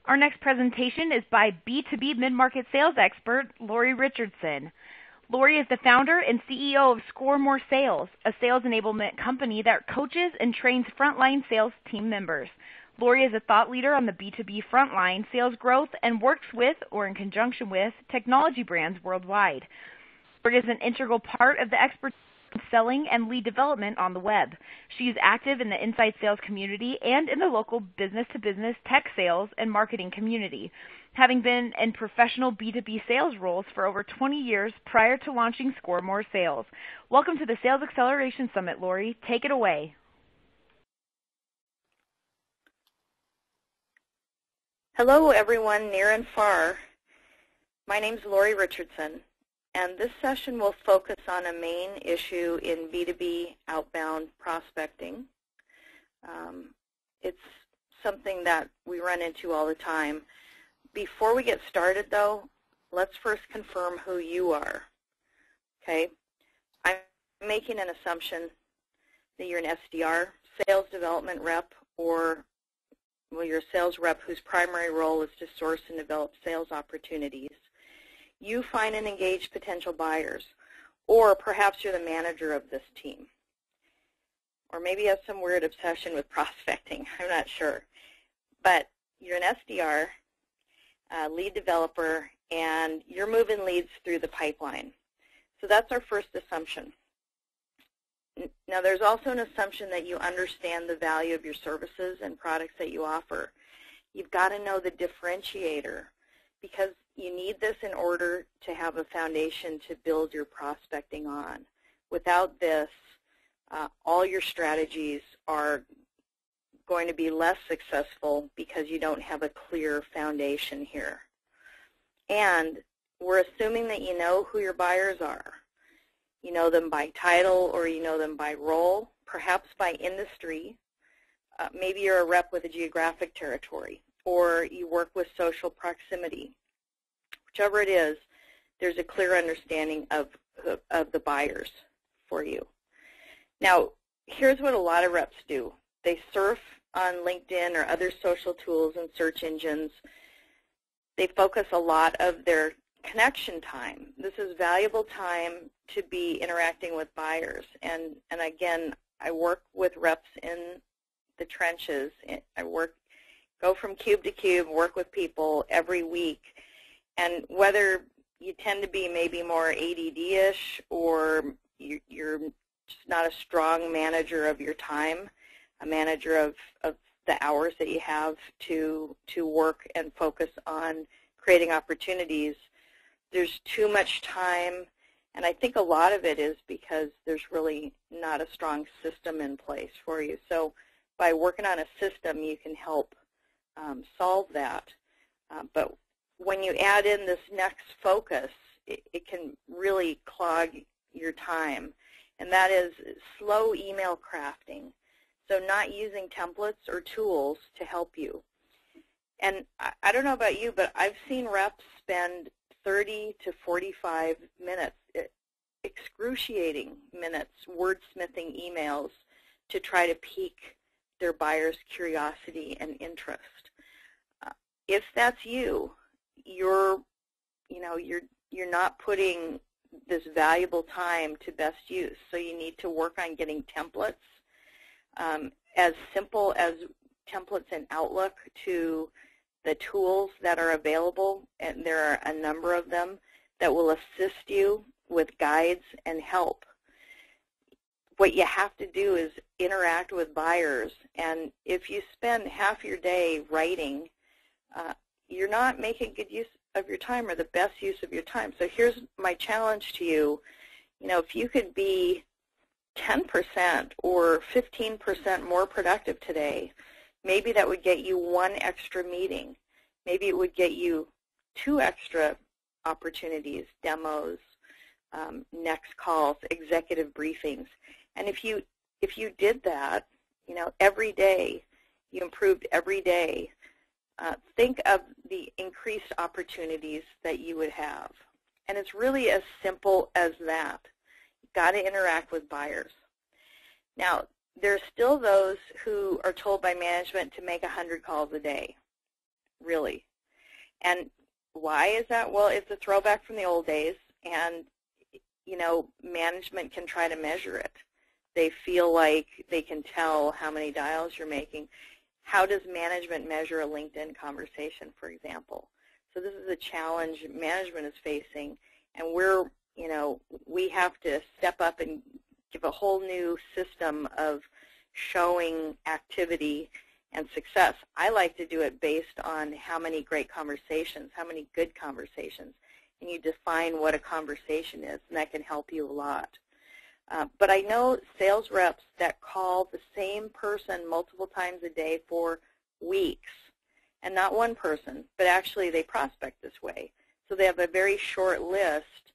Our next presentation is by B2B mid-market sales expert Lori Richardson. Lori is the founder and CEO of Score More Sales, a sales enablement company that coaches and trains frontline sales team members. Lori is a thought leader on the B2B frontline sales growth and works with, or in conjunction with, technology brands worldwide. Lori is an integral part of the expertise in selling and lead development on the web. She is active in the inside sales community and in the local business-to-business tech sales and marketing community, having been in professional B2B sales roles for over 20 years prior to launching Score More Sales. Welcome to the Sales Acceleration Summit, Lori. Take it away. Hello, everyone near and far. My name is Lori Richardson, and this session will focus on a main issue in B2B outbound prospecting. It's something that we run into all the time. Before we get started, though, let's first confirm who you are. Okay? I'm making an assumption that you're an SDR, sales development rep, or you're a sales rep whose primary role is to source and develop sales opportunities. You find and engage potential buyers, or perhaps you're the manager of this team. Or maybe you have some weird obsession with prospecting. I'm not sure. But you're an SDR, lead developer, and you're moving leads through the pipeline. So that's our first assumption. Now, there's also an assumption that you understand the value of your services and products that you offer. You've got to know the differentiator, because you need this in order to have a foundation to build your prospecting on. Without this, all your strategies are going to be less successful because you don't have a clear foundation here. And we're assuming that you know who your buyers are. You know them by title, or you know them by role, perhaps by industry. Maybe you're a rep with a geographic territory, or you work with social proximity. Whichever it is, there's a clear understanding of the buyers for you. Now, here's what a lot of reps do. They surf on LinkedIn or other social tools and search engines. They focus a lot of their connection time. This is valuable time to be interacting with buyers. And again, I work with reps in the trenches. I go from cube to cube, work with people every week. And whether you tend to be maybe more ADD-ish, or you're just not a strong manager of your time, a manager of the hours that you have to work and focus on creating opportunities, there's too much time. And I think a lot of it is because there's really not a strong system in place for you. So by working on a system, you can help solve that. But when you add in this next focus, it can really clog your time, and that is slow email crafting. So not using templates or tools to help you. And I don't know about you, but I've seen reps spend 30 to 45 minutes, excruciating minutes, wordsmithing emails to try to pique their buyer's curiosity and interest. If that's you, you're not putting this valuable time to best use. So you need to work on getting templates, as simple as templates in Outlook, to the tools that are available, and there are a number of them that will assist you with guides and help. What you have to do is interact with buyers, and if you spend half your day writing, you're not making good use of your time, or the best use of your time. So here's my challenge to you. If you could be 10% or 15% more productive today, maybe that would get you one extra meeting. Maybe it would get you 2 extra opportunities, demos, next calls, executive briefings. And if you did that, every day, you improved every day, think of the increased opportunities that you would have. And it's really as simple as that. You've got to interact with buyers. Now, there are still those who are told by management to make 100 calls a day. really. And why is that? Well, it's a throwback from the old days, and management can try to measure it. They feel like they can tell how many dials you're making. How does management measure a LinkedIn conversation, for example? So this is a challenge management is facing, and we have to step up and give a whole new system of showing activity and success. I like to do it based on how many great conversations, how many good conversations, and you define what a conversation is, and that can help you a lot. But I know sales reps that call the same person multiple times a day for weeks, and not one person, but actually they prospect this way. So they have a very short list,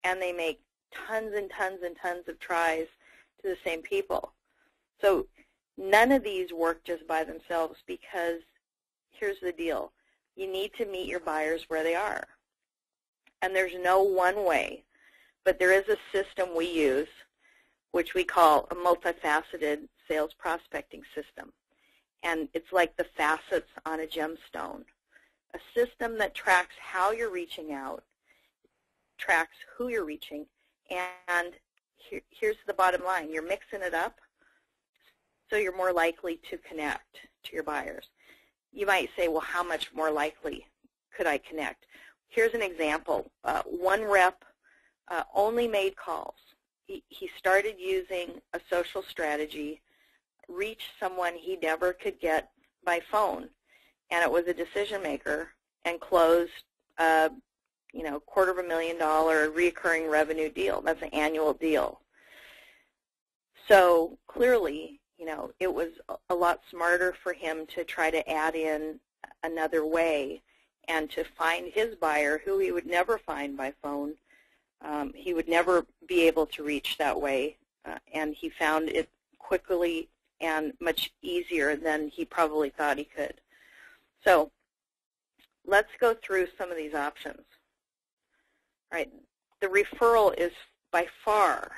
and they make tons and tons and tons of tries to the same people. So none of these work just by themselves, because here's the deal. You need to meet your buyers where they are. And there's no one way, but there is a system we use, which we call a multifaceted sales prospecting system. And it's like the facets on a gemstone. A system that tracks how you're reaching out, tracks who you're reaching, and here's the bottom line. You're mixing it up, so you're more likely to connect to your buyers. You might say, well, how much more likely could I connect? Here's an example. One rep only made calls. He started using a social strategy, reached someone he never could get by phone, and it was a decision maker, and closed $250,000 recurring revenue deal. That's an annual deal. So clearly, it was a lot smarter for him to try to add in another way and to find his buyer, who he would never find by phone. He would never be able to reach that way, and he found it quickly and much easier than he probably thought he could. So let's go through some of these options. All right, the referral is by far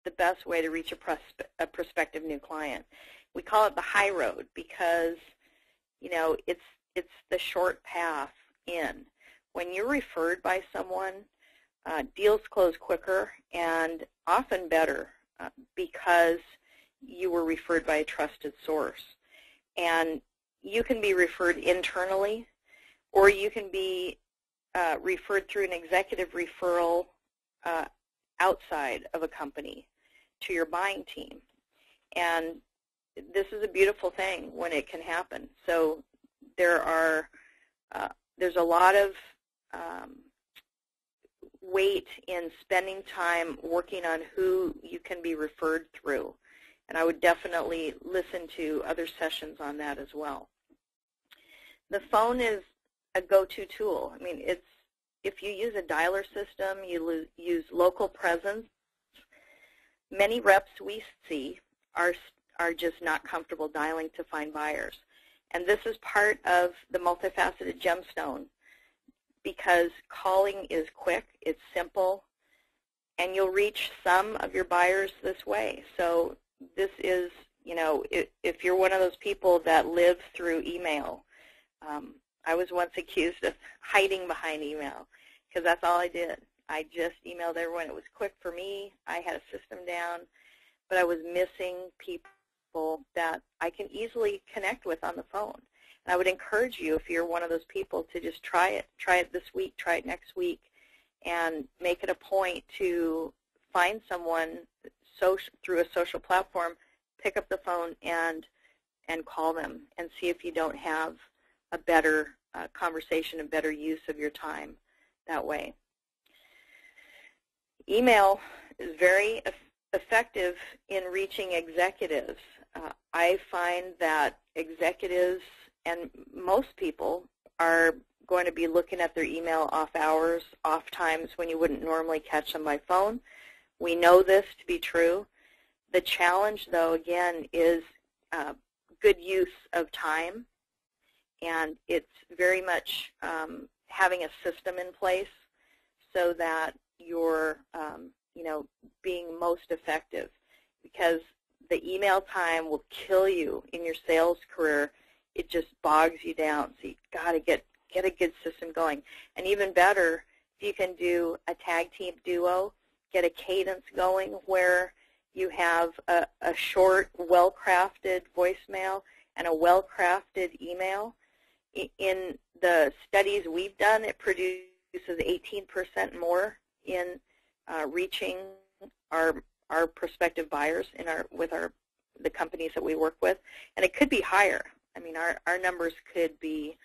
the best way to reach a prospective new client. We call it the high road because, it's the short path in. When you're referred by someone, deals close quicker and often better because you were referred by a trusted source. And you can be referred internally, or you can be referred through an executive referral outside of a company to your buying team. And this is a beautiful thing when it can happen. So there's a lot of weight in spending time working on who you can be referred through. And I would definitely listen to other sessions on that as well. The phone is a go-to tool. I mean, if you use a dialer system, you use local presence. Many reps we see are just not comfortable dialing to find buyers. And this is part of the multifaceted gemstone, because calling is quick, it's simple, and you'll reach some of your buyers this way. So this is, if you're one of those people that live through email, I was once accused of hiding behind email because that's all I did. I just emailed everyone. It was quick for me. I had a system down, but I was missing people that I can easily connect with on the phone. And I would encourage you, if you're one of those people, to just try it. Try it this week, try it next week, and make it a point to find someone through a social platform, pick up the phone and call them and see if you don't have a better conversation, a better use of your time that way. Email is very effective in reaching executives. I find that executives and most people are going to be looking at their email off hours, off times when you wouldn't normally catch them by phone. We know this to be true. The challenge, though, again, is good use of time, and it's very much having a system in place so that you're, being most effective, because the email time will kill you in your sales career it just bogs you down. So you got to get a good system going. And even better, if you can do a tag team duo, get a cadence going where you have a short, well-crafted voicemail and a well-crafted email. In the studies we've done, it produces 18% more in reaching our prospective buyers with the companies that we work with, and it could be higher. I mean, our numbers could be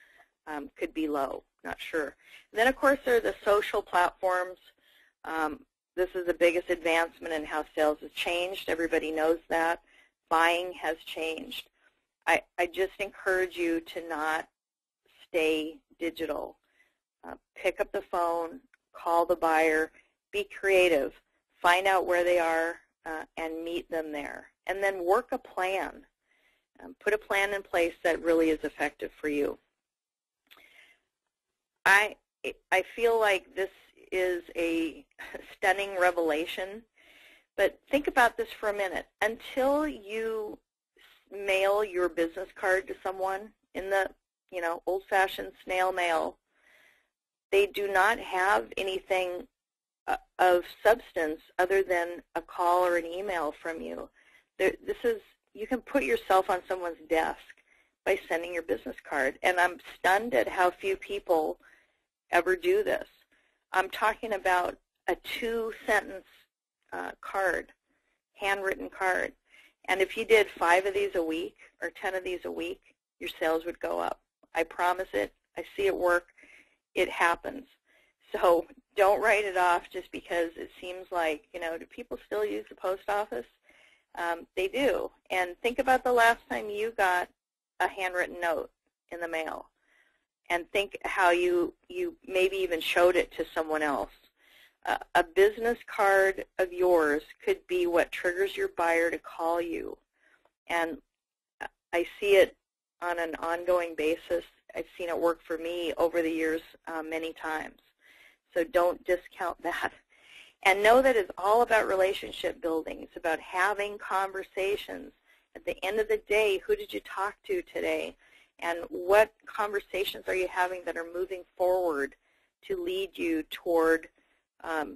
low, not sure. And then, of course, there are the social platforms. This is the biggest advancement in how sales has changed. Everybody knows that. Buying has changed. I just encourage you to not stay digital. Pick up the phone, call the buyer, be creative, find out where they are, and meet them there. And then work a plan. Put a plan in place that really is effective for you. I feel like this is a stunning revelation, but think about this for a minute. Until you mail your business card to someone in the old-fashioned snail mail, they do not have anything of substance other than a call or an email from you. You can put yourself on someone's desk by sending your business card, and I'm stunned at how few people ever do this. I'm talking about a 2-sentence card, handwritten card, and if you did 5 of these a week or 10 of these a week, your sales would go up. I promise it. I see it work. It happens. So don't write it off just because it seems like, do people still use the post office? They do. And think about the last time you got a handwritten note in the mail, and think how you maybe even showed it to someone else. A business card of yours could be what triggers your buyer to call you. And I see it on an ongoing basis. I've seen it work for me over the years many times. So don't discount that. And know that it's all about relationship building. It's about having conversations. At the end of the day, who did you talk to today? And what conversations are you having that are moving forward to lead you toward a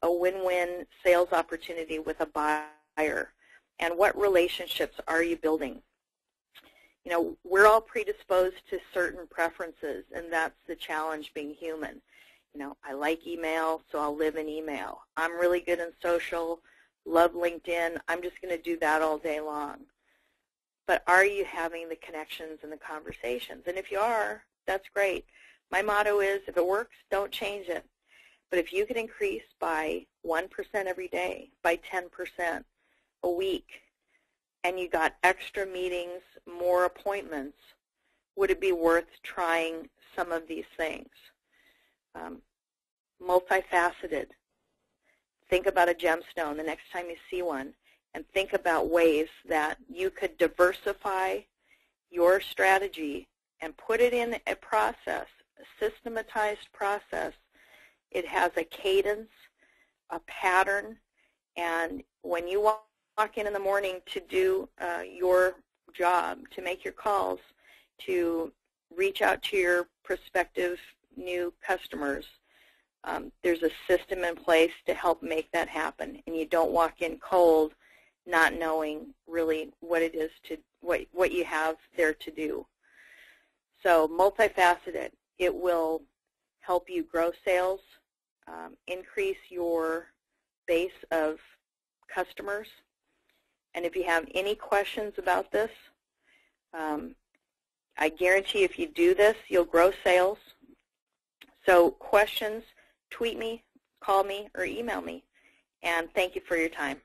win-win sales opportunity with a buyer? And what relationships are you building? We're all predisposed to certain preferences, and that's the challenge being human. I like email, so I'll live in email. I'm really good in social, love LinkedIn. I'm just going to do that all day long. But are you having the connections and the conversations? And if you are, that's great. My motto is, if it works, don't change it. But if you can increase by 1% every day, by 10% a week, and you got extra meetings, more appointments, would it be worth trying some of these things? Multifaceted. Think about a gemstone the next time you see one, and think about ways that you could diversify your strategy and put it in a process, a systematized process. It has a cadence, a pattern, and when you walk in the morning to do your job, to make your calls, to reach out to your prospective new customers, there's a system in place to help make that happen, and you don't walk in cold, not knowing really what it is what you have there to do. So multifaceted. It will help you grow sales, increase your base of customers, and if you have any questions about this, I guarantee if you do this, you'll grow sales. So questions, tweet me, call me, or email me. And thank you for your time.